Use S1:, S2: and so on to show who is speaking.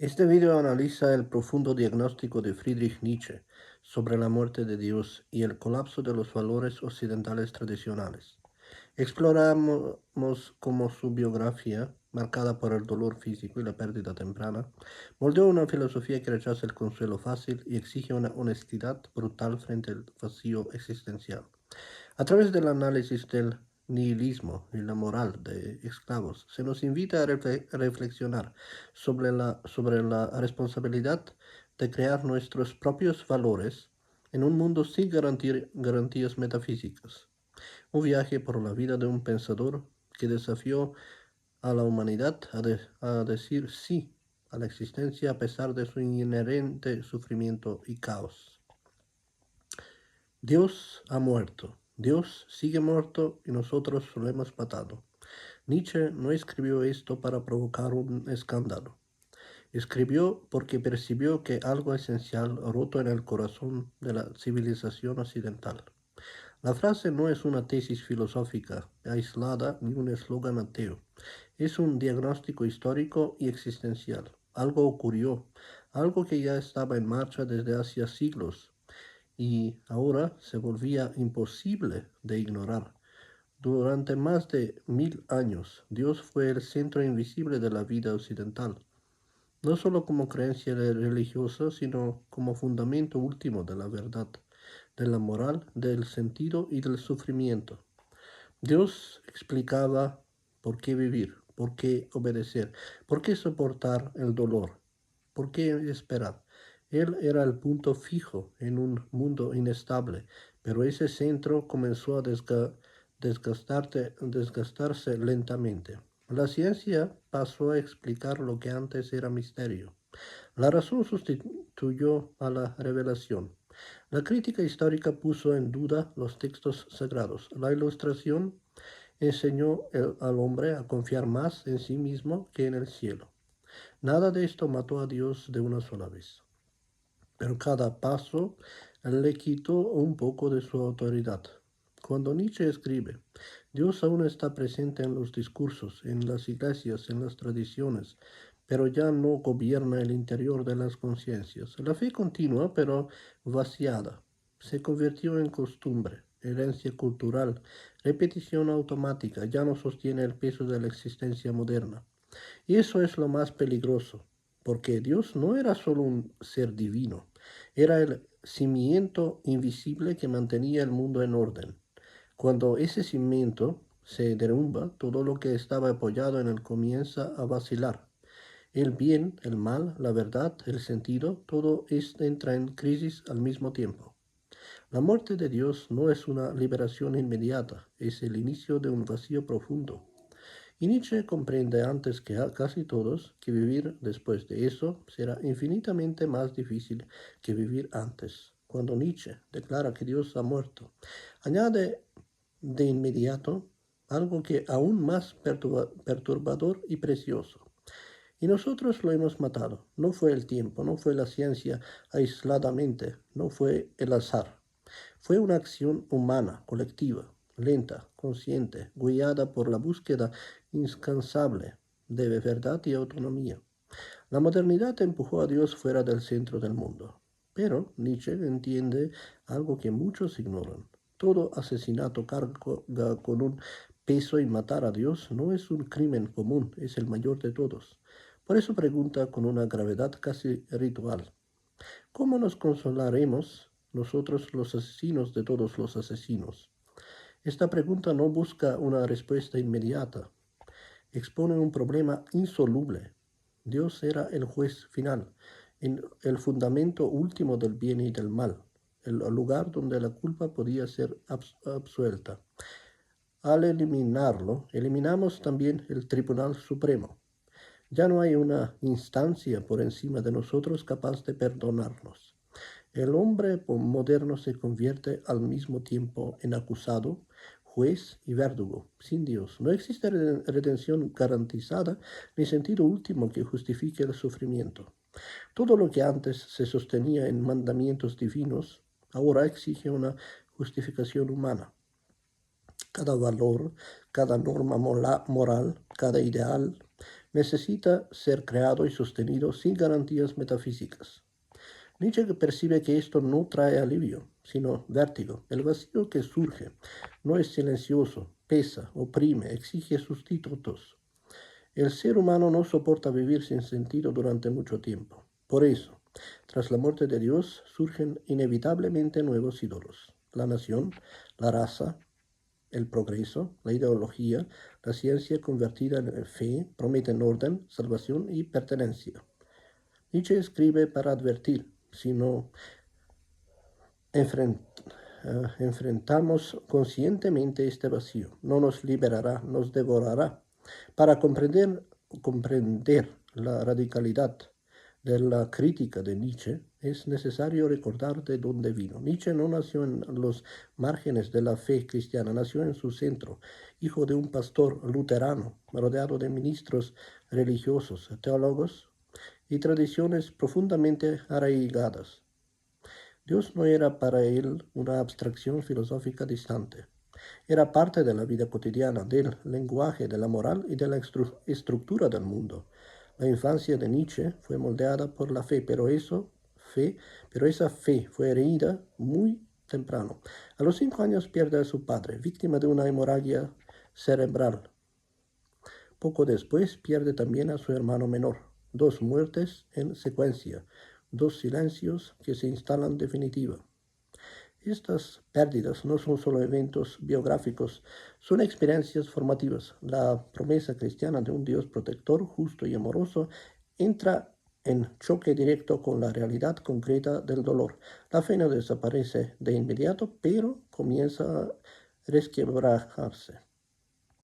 S1: Este video analiza el profundo diagnóstico de Friedrich Nietzsche sobre la muerte de Dios y el colapso de los valores occidentales tradicionales. Exploramos cómo su biografía, marcada por el dolor físico y la pérdida temprana, moldeó una filosofía que rechaza el consuelo fácil y exige una honestidad brutal frente al vacío existencial. A través del análisis del nihilismo y la moral de esclavos, se nos invita a reflexionar sobre la responsabilidad de crear nuestros propios valores en un mundo sin garantías metafísicas. Un viaje por la vida de un pensador que desafió a la humanidad a decir sí a la existencia a pesar de su inherente sufrimiento y caos. Dios ha muerto. Dios sigue muerto y nosotros lo hemos matado. Nietzsche no escribió esto para provocar un escándalo. Escribió porque percibió que algo esencial roto en el corazón de la civilización occidental. La frase no es una tesis filosófica aislada ni un eslogan ateo. Es un diagnóstico histórico y existencial. Algo ocurrió, algo que ya estaba en marcha desde hacía siglos y ahora se volvía imposible de ignorar. Durante más de 1000 años, Dios fue el centro invisible de la vida occidental, no solo como creencia religiosa, sino como fundamento último de la verdad, de la moral, del sentido y del sufrimiento. Dios explicaba por qué vivir, por qué obedecer, por qué soportar el dolor, por qué esperar. Él era el punto fijo en un mundo inestable, pero ese centro comenzó a desgastarse lentamente. La ciencia pasó a explicar lo que antes era misterio. La razón sustituyó a la revelación. La crítica histórica puso en duda los textos sagrados. La ilustración enseñó al hombre a confiar más en sí mismo que en el cielo. Nada de esto mató a Dios de una sola vez, pero cada paso le quitó un poco de su autoridad. Cuando Nietzsche escribe, Dios aún está presente en los discursos, en las iglesias, en las tradiciones, pero ya no gobierna el interior de las conciencias. La fe continua, pero vaciada, se convirtió en costumbre, herencia cultural, repetición automática, ya no sostiene el peso de la existencia moderna. Y eso es lo más peligroso, porque Dios no era solo un ser divino, era el cimiento invisible que mantenía el mundo en orden. Cuando ese cimiento se derrumba, todo lo que estaba apoyado en él comienza a vacilar. El bien, el mal, la verdad, el sentido, todo esto entra en crisis al mismo tiempo. La muerte de Dios no es una liberación inmediata, es el inicio de un vacío profundo. Y Nietzsche comprende antes que a casi todos que vivir después de eso será infinitamente más difícil que vivir antes. Cuando Nietzsche declara que Dios ha muerto, añade de inmediato algo que aún más perturbador y precioso. Y nosotros lo hemos matado. No fue el tiempo, no fue la ciencia aisladamente, no fue el azar. Fue una acción humana, colectiva, lenta, consciente, guiada por la búsqueda incansable de verdad y autonomía. La modernidad empujó a Dios fuera del centro del mundo. Pero Nietzsche entiende algo que muchos ignoran. Todo asesinato carga con un peso y matar a Dios no es un crimen común, es el mayor de todos. Por eso pregunta con una gravedad casi ritual: ¿cómo nos consolaremos nosotros los asesinos de todos los asesinos? Esta pregunta no busca una respuesta inmediata, expone un problema insoluble. Dios era el juez final, el fundamento último del bien y del mal, el lugar donde la culpa podía ser absuelta. Al eliminarlo, eliminamos también el Tribunal Supremo. Ya no hay una instancia por encima de nosotros capaz de perdonarnos. El hombre moderno se convierte al mismo tiempo en acusado, juez y verdugo, sin Dios. No existe redención garantizada ni sentido último que justifique el sufrimiento. Todo lo que antes se sostenía en mandamientos divinos, ahora exige una justificación humana. Cada valor, cada norma moral, cada ideal necesita ser creado y sostenido sin garantías metafísicas. Nietzsche percibe que esto no trae alivio, sino vértigo. El vacío que surge no es silencioso, pesa, oprime, exige sustitutos. El ser humano no soporta vivir sin sentido durante mucho tiempo. Por eso, tras la muerte de Dios, surgen inevitablemente nuevos ídolos. La nación, la raza, el progreso, la ideología, la ciencia convertida en fe, prometen orden, salvación y pertenencia. Nietzsche escribe para advertir, si no enfrentamos conscientemente este vacío, no nos liberará, nos devorará. Para comprender la radicalidad de la crítica de Nietzsche, es necesario recordar de dónde vino. Nietzsche no nació en los márgenes de la fe cristiana, nació en su centro, hijo de un pastor luterano, rodeado de ministros religiosos, teólogos y tradiciones profundamente arraigadas. Dios no era para él una abstracción filosófica distante. Era parte de la vida cotidiana, del lenguaje, de la moral y de la estructura del mundo. La infancia de Nietzsche fue moldeada por la fe, pero esa fe fue herida muy temprano. A los 5 años pierde a su padre, víctima de una hemorragia cerebral. Poco después pierde también a su hermano menor. 2 muertes en secuencia, 2 silencios que se instalan definitiva. Estas pérdidas no son solo eventos biográficos, son experiencias formativas. La promesa cristiana de un Dios protector, justo y amoroso entra en choque directo con la realidad concreta del dolor. La fe no desaparece de inmediato, pero comienza a resquebrajarse.